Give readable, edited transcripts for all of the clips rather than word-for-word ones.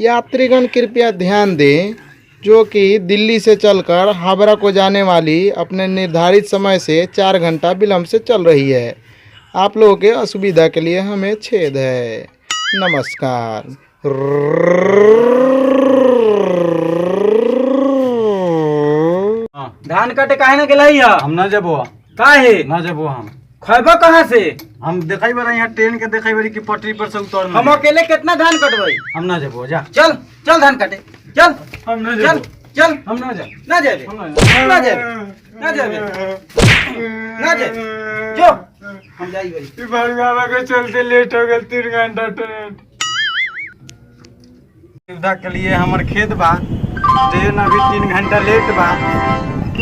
यात्रीगण कृपया ध्यान दें, जो कि दिल्ली से चलकर हावड़ा को जाने वाली अपने निर्धारित समय से 4 घंटा विलंब से चल रही है। आप लोगों के असुविधा के लिए हमें खेद है। नमस्कार। धान काटे काहे ना गेलाई है? हम ना जबो काहे ना जबो हम खैबो कहाँ से? हम देखाई बरा यहाँ ट्रेन के देखाई बरी की पटरी पर से उतर हम अकेले कितना धान कटवाई? हम ना जबो जा चल चल धान काटे चल हम ना चल जबो चल हम ना जा ना जाबे हम ना जाबे ना जाबे ना जाबे जो हम जाई बरी भरगावा के चलते लेट हो गेल 3 घंटा ट्रेन सुविधा के लिए हमर खेत बा ट्रेन अभी 3 घंटा लेट बा।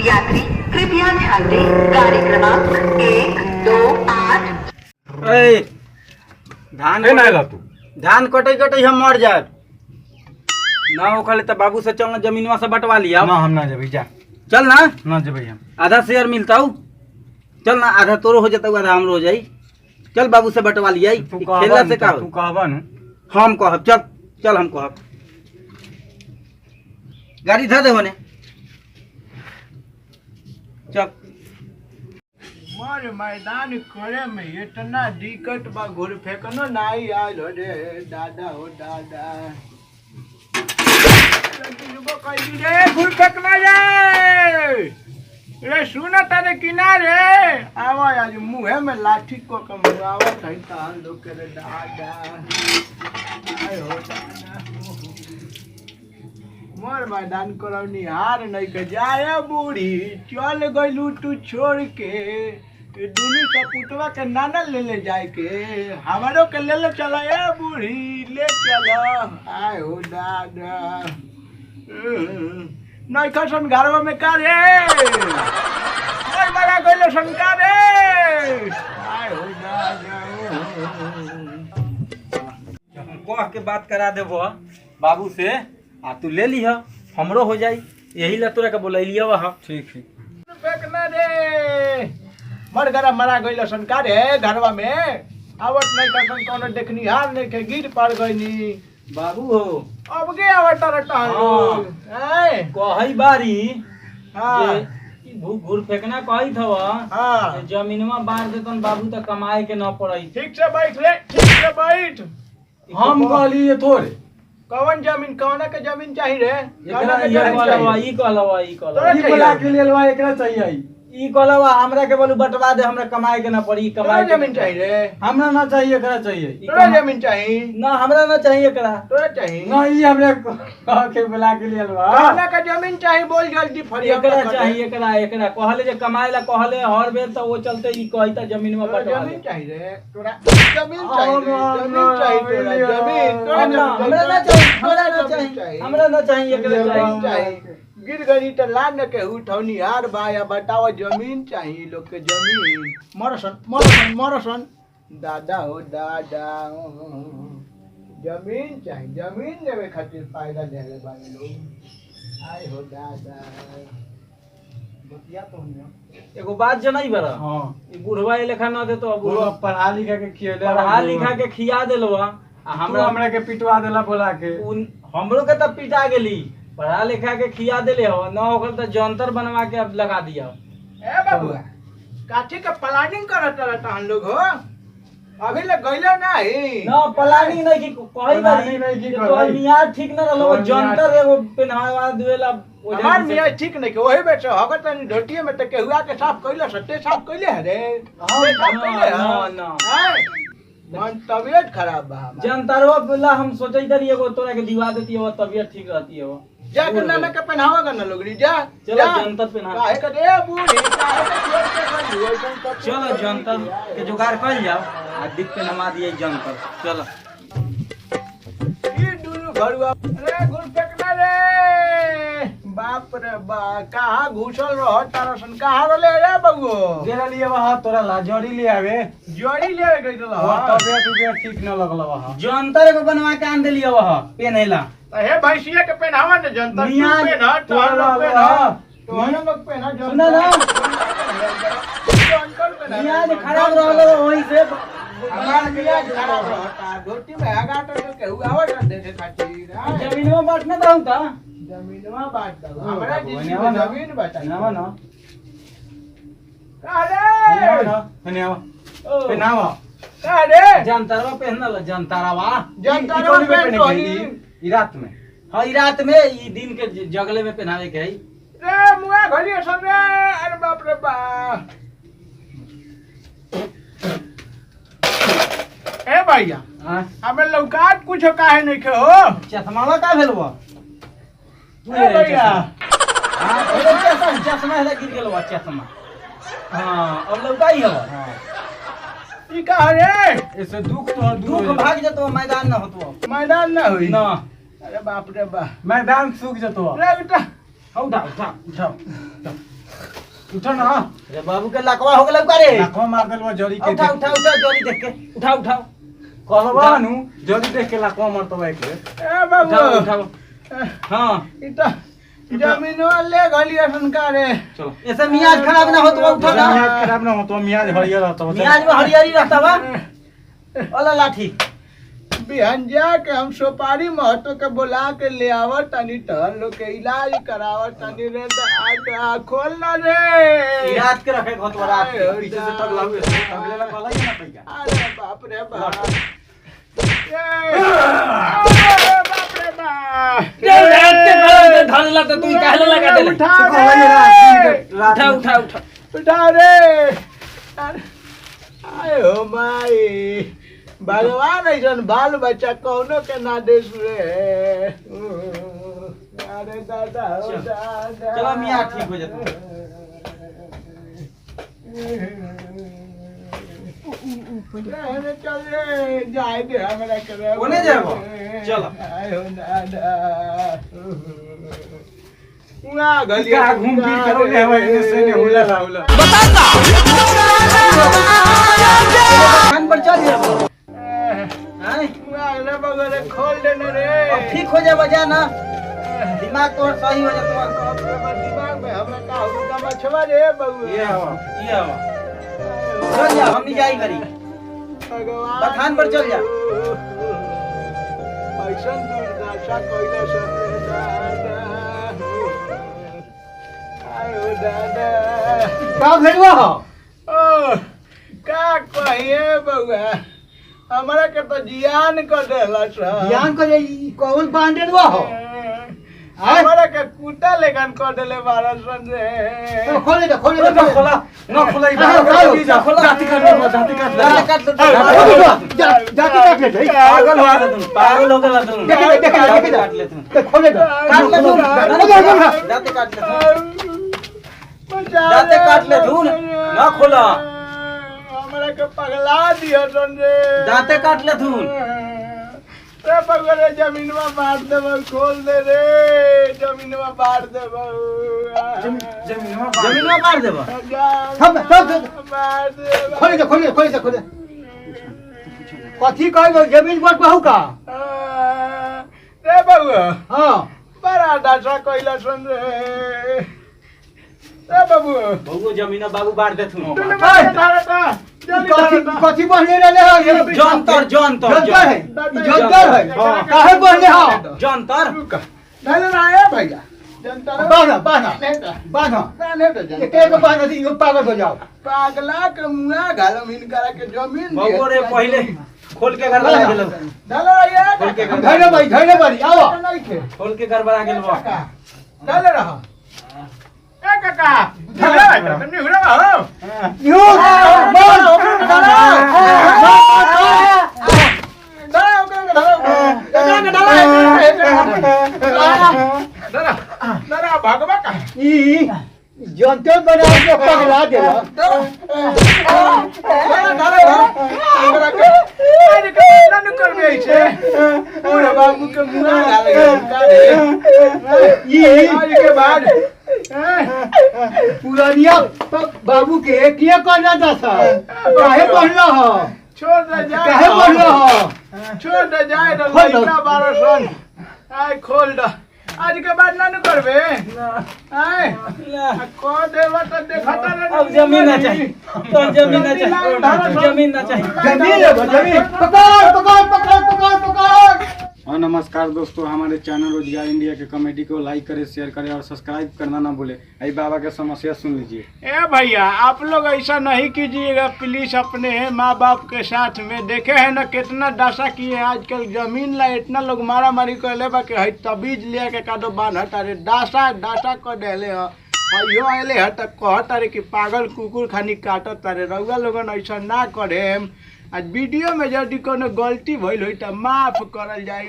यात्री कृपया ध्यान दें, गाड़ी क्रमांक 128। ए धान ए ना ला तू धान कटे कटे हम मर जाए ना ओखले त बाबू से चल ना जमीनवा से बंटवा लिया। ना हम ना जबी जा चल ना जबी हम आधा शेयर मिलता हूँ। चल ना आधा तोरो हो जाता आधा हमरो हो जाई। चल बाबू से बंटवा लिया। तू खेला से का तू कहबा न हम कहब चल चल हम कहब गाड़ी धर दे होने चल मार मैदान करे में इतना दिक्कत बा घुर फेंकनो नहीं आयल हो रे दादा हो दादा। रे घुर फेंकना रे सुन तारे किनारे आवा आज मुँह में लाठी को कमवावा कहीं तान लोग के रे दादा आय हो दादा। मोर मैदान करौ निहार नहीं के जाए बूढ़ी चल गइलू तू छोड़ के दुनू सपुतवा के नाना ले जाए के हमारो के ले चला ए बूढ़ी ले चलो आय हो दादा। नहीं खसन घरवा में का रे ओए बड़ा गइलो शंका रे आय हो दादा। कह के बात करा देबो बाबू से आ तू ले लीह हमरो हो जाई। यही ला तोरा के बोलैलिया वह ठीक है फेंकना रे मर गरा मरा गइल संका रे घरवा में आवत नहीं कसन कोनो देखनिहार नहीं के गिर पड़ गइनी बाबू हो अब के आवत रटन ए कहई बारी हां जे ई घूर फेंकना कही थवा हां जमीनवा बांध देतन बाबू त कमाए के न पड़ई। ठीक से बैठ रे ठीक से बैठ। हम कहली ये थोड़े कौन जमीन कौना के जमीन चाहिए रे एकरा ये कहलवा ई कहलवा ई कहलवा ई बोला के लिए लवा एकरा चाहिए ई कहलवा हमरा के बोलू बंटवा दे हमरा कमाए के न पड़ी कमाए के जमीन चाहिए रे हमरा ना चाहिए एकरा चाहिए तोरा जमीन चाहिए ना हमरा ना चाहिए एकरा तोरा चाहिए ना ई हमरे कह के बोला के लिए लवा कौना के जमीन चाहिए बोल जल्दी फरिया एकरा चाहिए एकरा एकरा कहले जे कमाए ला कहले हर बेर त वो चलते ई कहिता जमीन में बंटवा जमीन दे। चाहिए रे तोरा जमीन चाहिए जमीन चाहिए तोरा जमीन हमरा ना चाहिए हमरा ना चाहिए हमरा ना चाहिए एकरा जमीन चाहिए। चाहिए गिर गई तो लान के उठौनी यार बा या बताओ जमीन चाहिए लोग के जमीन मरसन मरसन मरसन दादा हो दादा जमीन चाहिए जमीन लेवे खातिर फायदा देले बानी लोग आय हो दादा बतिया तो नहीं एगो बात जनई बरा हां ई बुढ़वा ए लेखा न दे तो बुढ़वा पढ़ा लिखा के खियले पढ़ा लिखा के खिया देलवा आ हमरा के पिटवा देला बोला के हमरो के तब पिटा गेली पढ़ा लिखा के खिया देले हो न ओकर त जंतर बनवा के अब लगा दिया। ए बाबू काठी के प्लानिंग करत रहता हम लोग हो अभी ले गइलो नहीं ना प्लानिंग नहीं की कही बारी नहीं की तो नियार ठीक न रहलो जंतर एगो पहनावा देला हमार मियां ठीक नहीं के वही बेटे हगत नहीं ढोटिए में त केहुआ के साफ कइलो सट्टे साफ कइले है रे हां साफ कइले ना ना मन तबियत खराब बा जंतरवा बोला हम सोचई दरी एगो तोरा के दिवा देती हो तबियत ठीक रहती हो जा के नाना के पहनावा ना लोग जा चलो जंतर पहना काहे के रे बूढ़ी काहे के छोड़ के खाली ओइसन सब चलो जंतर के जुगाड़ कर जाओ आ दिख पे नमा दिए जंतर चलो ई दुनु घरवा रे घुर फेंकना रे बाप रे बा कहां घुसल रह तारसन कहां रहले रे बउओ देला लिए वहां तोरा लाजोरी ले आवे जोड़ी ले गइल वो रह तबियत ठीक न लगल वहां जंतर को बनवा के आन देलिए वह पेनेला हे भैंसिया के पहनावा ने जनता तू मियां पहना तोरा तोरा पहना तोहरा लोग पहना सुना ना अंकल पहना मियां जे खराब रहलो ओही से हमार मियाज खराब रहता धोती में हगा तो केहू आवत देखे खातिर जमीनवा बांटना दहु ता जमीनवा बांट दो हमरा जिस बनियावा ना। जमीन बता नावा ना अरे नावा अरे जानतारवा पहनल जानतारवा जनता पे टोनी ई रात में हां ई रात में ई दिन के जगले में पहनावे के है रे मुआ घड़ी सब रे अरे बाप रे बाप ए भैया हां हमें लौकात कुछ काहे नहीं के हो चश्मावा का भेलवा ए भैया हां चश्मा है गिर गेलवा चश्मा हां अब लौकाई हवा हां ई का रे ऐसे दुख तो दुख भाग जतो मैदान न होतो मैदान ना हुई ना अरे बाप रे बाप मैदान सूख जतो रे बेटा उठा उठो ना अरे बाबू के लकवा हो गेल का रे नाकवा मार देलवा जरी के उठा जोरी देख के उठा कहलवा नु जरी देख के लाकवा मारतो एक ए बाबू उठा हां इता जमीन ले गलिया संकारे चलो ऐसे मियाज खराब ना हो तो उठा ना मियाज खराब ना हो तो मियाज हरियर रहतो मियाज में हरियारी रहता बा ओला लाठी बिहान जा के हम सोपारी महतो के बुला के ले आवत तनी टहल लोग के इलाज करावत तनी रे आ खोल ना रे ई रात के रखे घत रात के पीछे से टक लागू अगले ला कहला ही ना पैका अरे बाप रे बाप अरे बाप रे बाप रात के घर धरला तो तू कहला लगा दे उठा उठा उठा रे आय हो माई भगवान ऐसन बाल बच्चा कौनो के ना देश रे अरे दादा हो दादा चलो मियां ठीक हो जाता अरे चल रे जाए दे हमरा करे ओने जाबो चलो आय हो दादा उना गलिया का घूम फिर करो ले हवा इने से ने हुला लाउला कान पर चल जाबो हां अगले बगल खोल देने रे अब ठीक हो जा बजा ना दिमाग तो सही हो जा अपने दिमाग में हमरा का होगा मछवा रे बबू ये हवा चल जा हम नहीं जाई करी भगवान बथान पर चल जा ऐसा दुर्दशा कोइला सब रे दादा आयो दादा का भेलवा हो ओ का कहिए बउआ हमरा के तो जियान कर देला सा ज्ञान करे कौन बांधलवा हो हमरा के कुत्ता लेकन कर देले बारह सन रे तो खोले ना खोला ना खोला जाति काट ले पागल हो गया तुम काट ले तुम खोले ना जाते काट ले तू ना खोला हमरा के पगला दियो सन रे दांते काट ले तू रे पगले जमीनवा बांट देबो खोल दे रे जमीनवा बांट देबो जमीनवा मार देबो बांट देबो खोले कथी कहबो जमीन पर बहु का रे बबुआ हां बड़ा डाटा कइला सन रे बाबू बहु जमीन बाबू बांट दे तू कथी बहने रहले हो जंतर है काहे बहने हो जंतर नहीं ना आया भैया बांधा एक बांधा थी यो पागल हो जाओ पागला के मुआ गालम इनकरा के जमीन बहु रे पहले खोल के घर बना गेलो डालो आया खोल के घर धैर्य भाई आओ खोल के घर बना गेलो डाले रहा ए काका नहीं हो रहा हो यो भगवा का जनते बना के पगला देला बाबू के मुँह बाद पुरानिया बाबू के किया करना था काहे पढ़ना हो छोड़ दे जाए काहे पढ़ना हो छोड़ दे जाए तो लइका 12 सन आय खोल दो आज के बाद ना करबे आय को देवा तो देखता अब जमीन ना चाहिए तो जमीन ना चाहिए, जमीन ना चाहिए। जमीन लेबो, जमीन पकड़ पकड़ पकड़ पकड़ पकड़। और नमस्कार दोस्तों, हमारे चैनल रोजगार इंडिया के कमेटी को लाइक करें, शेयर करें और सब्सक्राइब करना ना भूलें। अभी बाबा की समस्या सुन लीजिए। ए भैया, आप लोग ऐसा नहीं कीजिएगा प्लीज। अपने माँ बाप के साथ में देखे हैं ना कितना दासा किए हैं आजकल। जमीन ला इतना लोग मारा मारी कर ले बा कि है तबीज ले के का दो बांध हटा रे दासा दासा कर देले ह। अयो आइले हट कहत रे कि पागल कुकुर खानी काटत रे। रउआ लोगन ऐसा ना करे। आज वीडियो में यदि कोनो गलती भइल होई त माफ करल जाई।